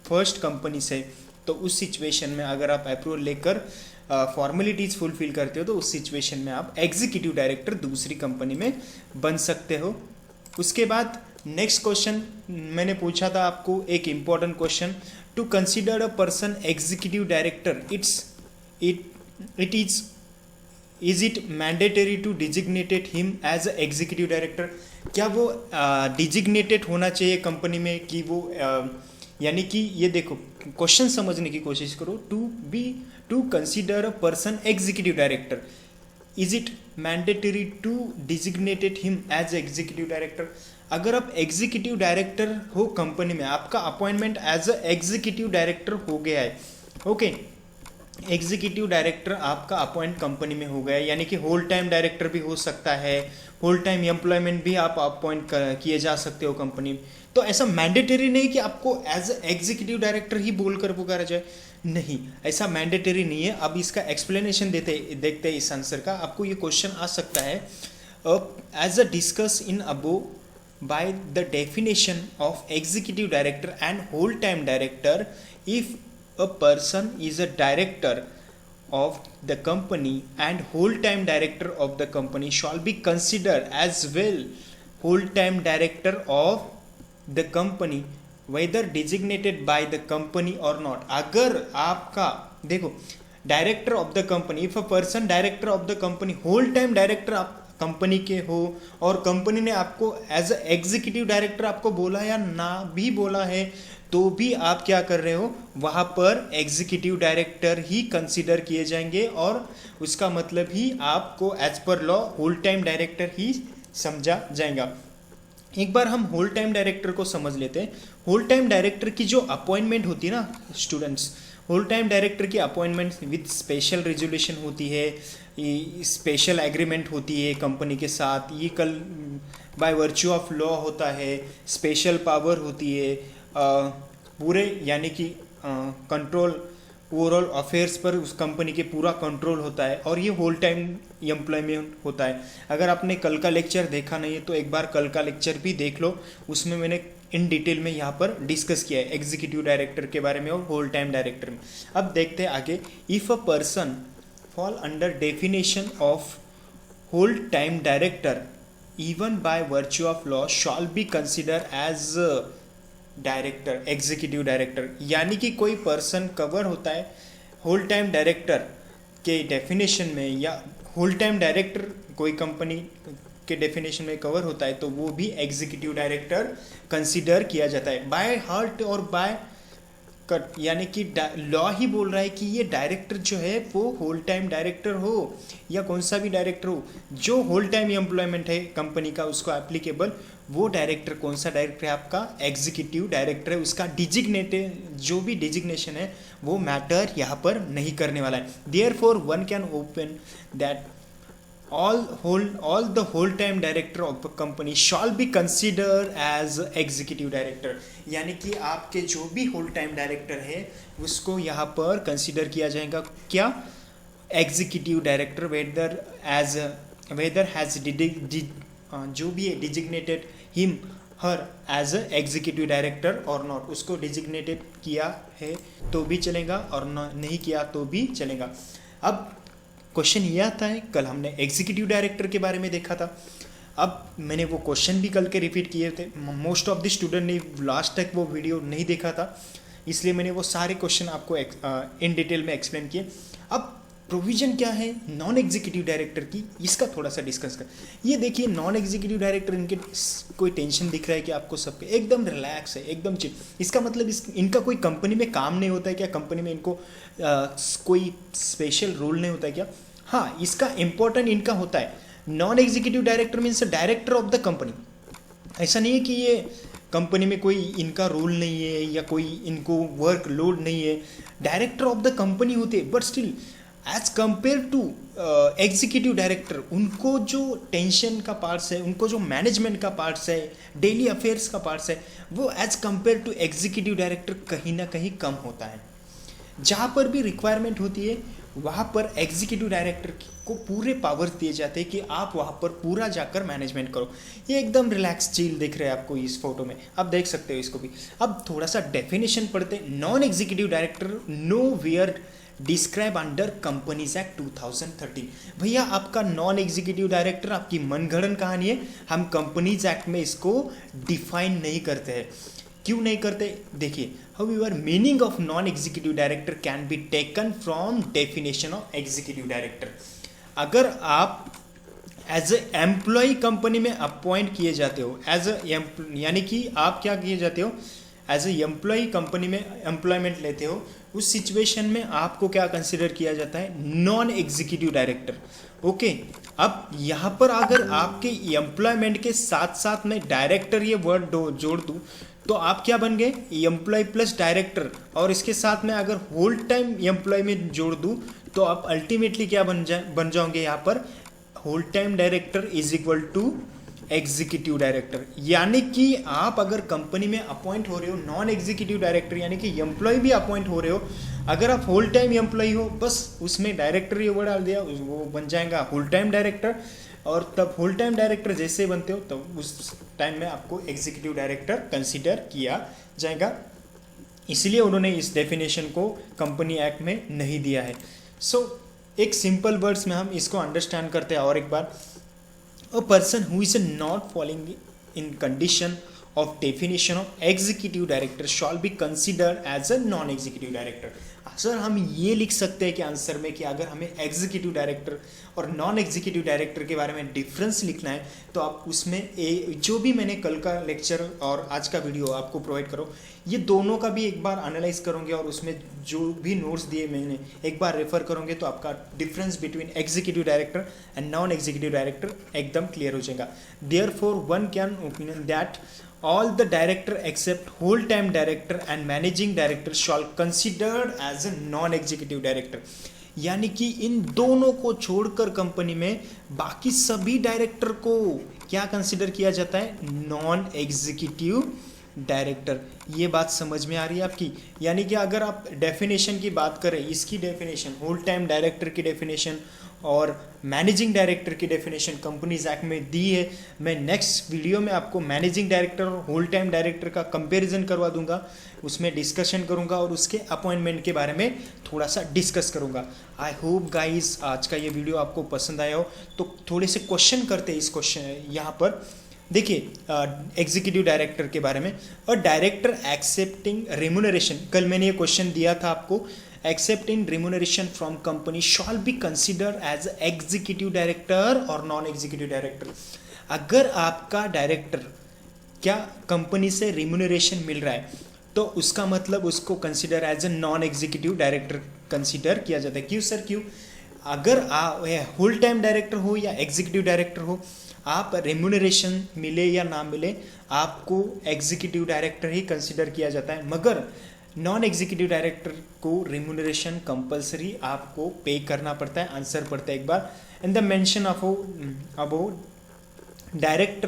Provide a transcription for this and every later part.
First company से, तो उस सिचुएशन में अगर आप अप्रूवल लेकर फॉर्मेलिटीज़ फुलफिल करते हो तो उस सिचुएशन में आप एग्जीक्यूटिव डायरेक्टर दूसरी कंपनी में बन सकते हो। उसके बाद नेक्स्ट क्वेश्चन मैंने पूछा था आपको, एक important question, to consider a person executive director is it mandatory to designated him as a executive director. क्या वो डिजिग्नेटेड होना चाहिए कंपनी में कि वो यानी कि ये देखो क्वेश्चन समझने की कोशिश करो, to consider a person executive director is it mandatory to designated him as executive director. अगर आप एग्जीक्यूटिव डायरेक्टर हो कंपनी में, आपका appointment as a executive director हो गया है, ओके, एग्जीक्यूटिव डायरेक्टर आपका अपॉइंट कंपनी में हो गया, यानी कि होल टाइम डायरेक्टर भी हो सकता है, होल टाइम एम्प्लॉयमेंट भी आप अपॉइंट किए जा सकते हो कंपनी में। तो ऐसा मैंडेटरी नहीं कि आपको एज एग्जीक्यूटिव डायरेक्टर ही बोलकर पुकारा जाए, नहीं, ऐसा मैंडेटरी नहीं है। अब इसका एक्सप्लेनेशन देखते हैं इस आंसर का। आपको ये क्वेश्चन आ सकता है, as a discuss in above by the definition of executive director and whole time director, if a person is a director of the company and whole time director of the company shall be considered as well whole time director of the company whether designated by the company or not। अगर आपका देखो director of the company, if a person director of the company, whole time director आप company के हो और company ने आपको as a executive director आपको बोला या ना भी बोला है, तो भी आप क्या कर रहे हो, वहाँ पर एग्जीक्यूटिव डायरेक्टर ही कंसीडर किए जाएंगे और उसका मतलब ही आपको as per law whole time director ही समझा जाएगा। एक बार हम होल टाइम डायरेक्टर को समझ लेते हैं। होल टाइम डायरेक्टर की जो अपॉइंटमेंट होती है ना स्टूडेंट्स, होल टाइम डायरेक्टर की अपॉइंटमेंट विद स्पेशल रेजोल्यूशन होती है, स्पेशल एग्रीमेंट होती है कंपनी के साथ, ये कल बाय वर्च्यू ऑफ लॉ होता है, स्पेशल पावर होती है, पूरे यानी कि कंट्रोल ओवरऑल अफेयर्स पर उस कंपनी के पूरा कंट्रोल होता है और ये होल टाइम एम्प्लॉयमेंट होता है। अगर आपने कल का लेक्चर देखा नहीं है तो एक बार कल का लेक्चर भी देख लो, उसमें मैंने इन डिटेल में यहाँ पर डिस्कस किया है एग्जीक्यूटिव डायरेक्टर के बारे में और होल टाइम डायरेक्टर में। अब देखते हैं आगे, if a person fall under definition of whole time director even by virtue of law shall be considered as director, executive director, यानी कि कोई पर्सन कवर होता है होल टाइम डायरेक्टर के डेफिनेशन में, या होल टाइम डायरेक्टर कोई company के डेफिनेशन में कवर होता है तो वो भी एग्जीक्यूटिव डायरेक्टर कंसिडर किया जाता है। बाय हार्ट और बाय कट, यानी कि लॉ ही बोल रहा है कि ये डायरेक्टर जो है वो होल टाइम डायरेक्टर हो या कौन सा भी डायरेक्टर हो, जो होल टाइम एम्प्लॉयमेंट है कंपनी का उसको एप्लीकेबल, वो डायरेक्टर कौन सा डायरेक्टर है आपका एग्जीक्यूटिव डायरेक्टर है। उसका डिजिग्नेटेड जो भी डिजिग्नेशन है वो मैटर यहाँ पर नहीं करने वाला है। Therefore one can open that all the whole time director of a company shall be considered as executive director, यानी कि आपके जो भी होल टाइम डायरेक्टर है उसको यहाँ पर कंसिडर किया जाएगा क्या, एग्जीक्यूटिव डायरेक्टर, वेदर हैज जो भी है designated him her as a executive director और नॉट, उसको डिजिग्नेटेड किया है तो भी चलेगा और नहीं किया तो भी चलेगा। अब क्वेश्चन ये आता है, कल हमने एग्जीक्यूटिव डायरेक्टर के बारे में देखा था, अब मैंने वो क्वेश्चन भी कल के रिपीट किए थे। मोस्ट ऑफ द स्टूडेंट ने लास्ट तक वो वीडियो नहीं देखा था, इसलिए मैंने वो सारे क्वेश्चन आपको इन डिटेल में एक्सप्लेन किए। अब प्रोविजन क्या है नॉन एग्जीक्यूटिव डायरेक्टर की, इसका थोड़ा सा डिस्कस कर। ये देखिए नॉन एग्जीक्यूटिव डायरेक्टर, इनके कोई टेंशन दिख रहा है कि आपको सबके एकदम रिलैक्स है, एकदम चिल, इसका मतलब इनका कोई कंपनी में काम नहीं होता है क्या, कंपनी में इनको कोई स्पेशल रोल नहीं होता है क्या? हाँ, इसका इम्पोर्टेंट इनका होता है। Non executive director means director of the company. ऐसा नहीं है कि ये कंपनी में कोई इनका रोल नहीं है या कोई इनको वर्क लोड नहीं है, डायरेक्टर ऑफ द कंपनी होते हैं, but still as compare to executive director उनको जो टेंशन का पार्ट्स है, उनको जो मैनेजमेंट का पार्ट्स है, डेली अफेयर्स का पार्ट्स है, वो as compare to executive director कहीं ना कहीं कम होता है। जहाँ पर भी रिक्वायरमेंट होती है वहाँ पर एग्जीक्यूटिव डायरेक्टर को पूरे पावर दिए जाते हैं कि आप वहाँ पर पूरा जाकर मैनेजमेंट करो। ये एकदम रिलैक्स चिल दिख रहे हैं आपको इस फोटो में, आप देख सकते हो इसको भी। अब थोड़ा सा डेफिनेशन पढ़ते हैं। Non executive director nowhere describe under companies act 2013। भैया आपका नॉन एग्जीक्यूटिव डायरेक्टर आपकी मनगढ़ंत कहानी है, हम कंपनीज एक्ट में इसको डिफाइन नहीं करते हैं। क्यों नहीं करते, देखिए। However meaning of non executive director can be taken from definition of executive director. अगर आप एज ए एम्प्लॉय कंपनी में अपॉइंट किए जाते हो, एज यानी कि आप क्या किए जाते हो, एज ए एम्प्लॉय कंपनी में एम्प्लॉयमेंट लेते हो, उस सिचुएशन में आपको क्या कंसिडर किया जाता है, नॉन एग्जीक्यूटिव डायरेक्टर। ओके, अब यहाँ पर अगर आपके एम्प्लॉयमेंट के साथ साथ में डायरेक्टर ये वर्ड जोड़ दूँ तो आप क्या बन गए, एम्प्लॉय प्लस डायरेक्टर, और इसके साथ में अगर होल टाइम एम्प्लॉय में जोड़ दूँ तो आप अल्टीमेटली क्या बन जाओगे यहाँ पर, whole time director is equal to executive director. यानी कि आप अगर कंपनी में अपॉइंट हो रहे हो नॉन एग्जीक्यूटिव डायरेक्टर, यानी कि एम्प्लॉय भी अपॉइंट हो रहे हो, अगर आप होल टाइम एम्प्लॉय हो, बस उसमें डायरेक्टर ये वर्ड डाल दिया, वो बन जाएगा होल टाइम डायरेक्टर। और तब होल टाइम डायरेक्टर जैसे बनते हो तब उस टाइम में आपको एग्जीक्यूटिव डायरेक्टर कंसिडर किया जाएगा। इसलिए उन्होंने इस डेफिनेशन को कंपनी एक्ट में नहीं दिया है। सो एक सिंपल वर्ड्स में हम इसको अंडरस्टैंड करते हैं और एक बार, a person who is not falling in condition of definition of executive director shall be considered as a non-executive director। Sir हम ये लिख सकते हैं कि आंसर में कि अगर हमें एग्जीक्यूटिव डायरेक्टर और नॉन एग्जीक्यूटिव डायरेक्टर के बारे में डिफरेंस लिखना है तो आप उसमें जो भी मैंने कल का लेक्चर और आज का वीडियो आपको प्रोवाइड करो, ये दोनों का भी एक बार एनालाइज करोगे और उसमें जो भी नोट्स दिए मैंने एक बार रेफर करोगे तो आपका difference between executive director and non executive director एकदम क्लियर हो जाएगा। Therefore one can opinion that all the director except whole time director and managing director shall considered as a non executive director। यानी कि इन दोनों को छोड़कर company में बाकी सभी डायरेक्टर को क्या कंसिडर किया जाता है, नॉन एग्जीक्यूटिव डायरेक्टर। ये बात समझ में आ रही है आपकी। यानी कि अगर आप डेफिनेशन की बात करें, इसकी डेफिनेशन, होल टाइम डायरेक्टर की डेफिनेशन और मैनेजिंग डायरेक्टर की डेफिनेशन कंपनीज एक्ट में दी है। मैं नेक्स्ट वीडियो में आपको मैनेजिंग डायरेक्टर और होल टाइम डायरेक्टर का कंपैरिजन करवा दूंगा, उसमें डिस्कशन करूंगा और उसके अपॉइंटमेंट के बारे में थोड़ा सा डिस्कस करूंगा। आई होप गाइस आज का ये वीडियो आपको पसंद आया हो। तो थोड़े से क्वेश्चन करते हैं इस क्वेश्चन यहाँ पर। देखिए एग्जीक्यूटिव डायरेक्टर के बारे में, और डायरेक्टर एक्सेप्टिंग रेम्यूनरेशन, कल मैंने ये क्वेश्चन दिया था आपको, except in remuneration from company shall be consider as executive director और नॉन एग्जीक्यूटिव डायरेक्टर। अगर आपका डायरेक्टर क्या कंपनी से रेम्यूनरेशन मिल रहा है तो उसका मतलब उसको consider as a non executive director consider किया जाता है। क्यों सर, क्यों? अगर आप होल टाइम डायरेक्टर हो या एग्जीक्यूटिव डायरेक्टर हो, आप रेम्यूनरेशन मिले या ना मिले आपको एग्जीक्यूटिव डायरेक्टर ही कंसिडर किया जाता है। मगर नॉन एग्जीक्यूटिव डायरेक्टर को रेम्यूनरेशन कंपलसरी आपको पे करना पड़ता है। आंसर पढ़ते हैं एक बार। In the mention of about director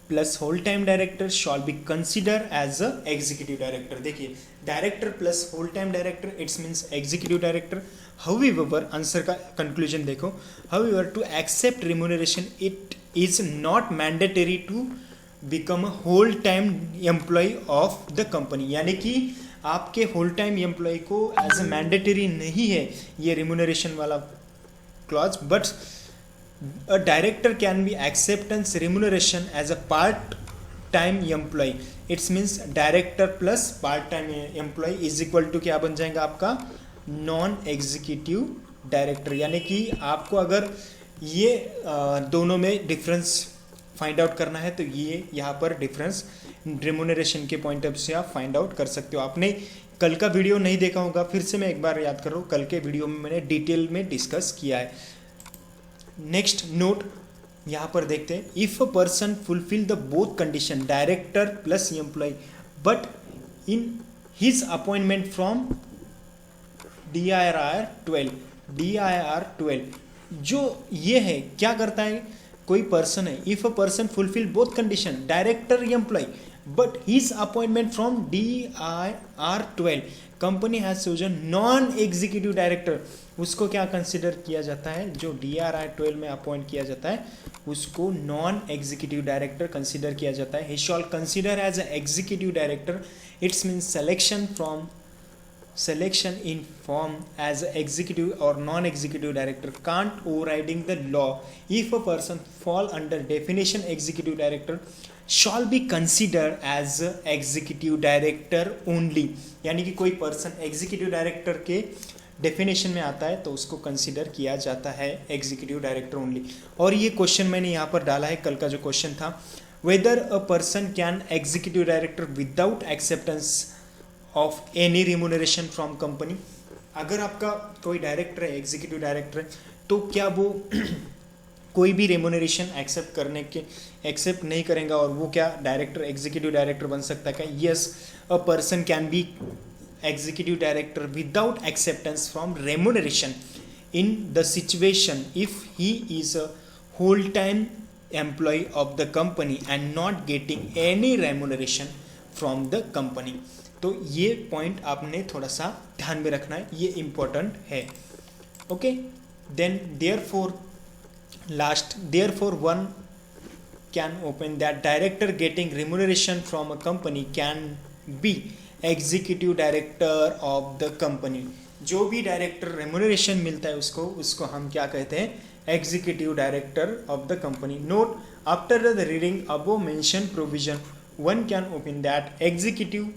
plus whole time director shall be consider as a executive director. देखिए director plus whole time director it's means executive director. However answer का कंक्लूजन देखो, however to accept remuneration it is not mandatory to become a whole time employ of the company. यानी कि आपके whole time employ को as a mandatory नहीं है ये remuneration वाला clause, but a director can be acceptance remuneration as a part time employ. It's means director plus part time employ is equal to क्या बन जाएगा आपका, नॉन एग्जीक्यूटिव डायरेक्टर। यानी कि आपको अगर ये दोनों में डिफरेंस फाइंड आउट करना है तो ये यहाँ पर डिफरेंस रेम्यूनरेशन के पॉइंट ऑफ से आप फाइंड आउट कर सकते हो। आपने कल का वीडियो नहीं देखा होगा, फिर से मैं एक बार याद कर रहा हूँ, कल के वीडियो में मैंने डिटेल में डिस्कस किया है। नेक्स्ट नोट यहाँ पर देखते हैं, if a person fulfil the both condition director plus employ but in his appointment from DIR 12 जो ये है क्या करता है, कोई पर्सन है, if a person fulfil both condition director employ but his appointment from DIR12 company has chosen non executive director, उसको क्या कंसिडर किया जाता है? जो DIR12 में अपॉइंट किया जाता है उसको नॉन एग्जीक्यूटिव डायरेक्टर कंसिडर किया जाता है. He shall consider as executive director. It's means selection in form as executive or non-executive director can't overriding the law. If a person fall under definition executive director shall be considered as executive director only. यानी कि कोई person executive director के definition में आता है तो उसको consider किया जाता है एग्जीक्यूटिव डायरेक्टर ओनली. और ये क्वेश्चन मैंने यहाँ पर डाला है, कल का जो क्वेश्चन था, weather a person can executive director without acceptance of any remuneration from company. अगर आपका कोई डायरेक्टर है, एग्जीक्यूटिव डायरेक्टर है, तो क्या वो कोई भी रेम्यूनरेशन एक्सेप्ट नहीं करेगा और वो क्या डायरेक्टर एग्जीक्यूटिव डायरेक्टर बन सकता है क्या? Yes, a person can be executive director without acceptance from remuneration in the situation if he is a whole time employ of the company and not getting any remuneration from the company. तो ये point आपने थोड़ा सा ध्यान में रखना है, ये इंपॉर्टेंट है. Okay, then therefore one can open that director getting remuneration from a company can be executive director of the company. जो भी डायरेक्टर रेम्यूनरेशन मिलता है उसको हम क्या कहते हैं? Executive director of the company. Note, after the reading above mention provision one can open that executive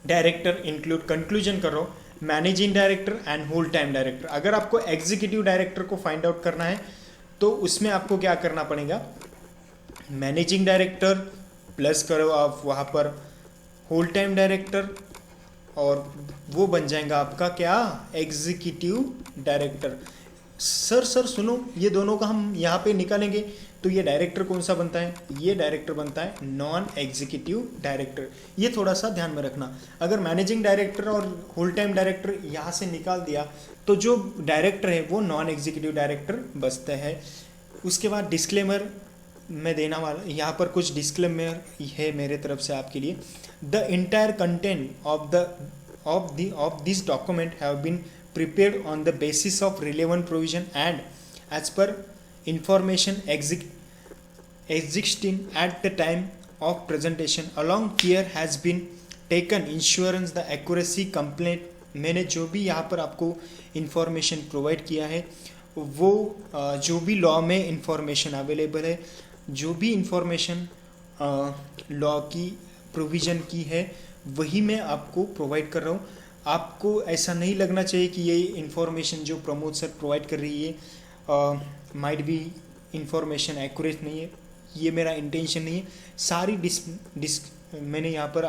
director include, conclusion करो, managing director and whole time director. अगर आपको एग्जीक्यूटिव डायरेक्टर को फाइंड आउट करना है तो उसमें आपको क्या करना पड़ेगा? मैनेजिंग डायरेक्टर प्लस करो आप वहाँ पर होल टाइम डायरेक्टर और वो बन जाएगा आपका क्या? Executive director. सर सुनो, ये दोनों का हम यहाँ पे निकालेंगे तो ये डायरेक्टर कौन सा बनता है? ये डायरेक्टर बनता है नॉन एग्जीक्यूटिव डायरेक्टर. ये थोड़ा सा ध्यान में रखना. अगर मैनेजिंग डायरेक्टर और होल टाइम डायरेक्टर यहाँ से निकाल दिया तो जो डायरेक्टर है वो नॉन एग्जीक्यूटिव डायरेक्टर बचते हैं. उसके बाद डिस्क्लेमर मैं देना वाला, यहाँ पर कुछ डिस्क्लेमर है मेरे तरफ से आपके लिए. The entire content of this document have been prepared on the basis of relevant provision and as per information existing at the time of presentation. Along care has been taken insurance the accuracy complaint. मैंने जो भी यहाँ पर आपको information provide किया है वो जो भी लॉ में इंफॉर्मेशन अवेलेबल है, जो भी इंफॉर्मेशन लॉ की प्रोविज़न की है वही मैं आपको प्रोवाइड कर रहा हूँ. आपको ऐसा नहीं लगना चाहिए कि ये इंफॉर्मेशन जो प्रमोद सर प्रोवाइड कर रही है माइट बी इंफॉर्मेशन एक्यूरेट नहीं है. ये मेरा इंटेंशन नहीं है. सारी मैंने यहाँ पर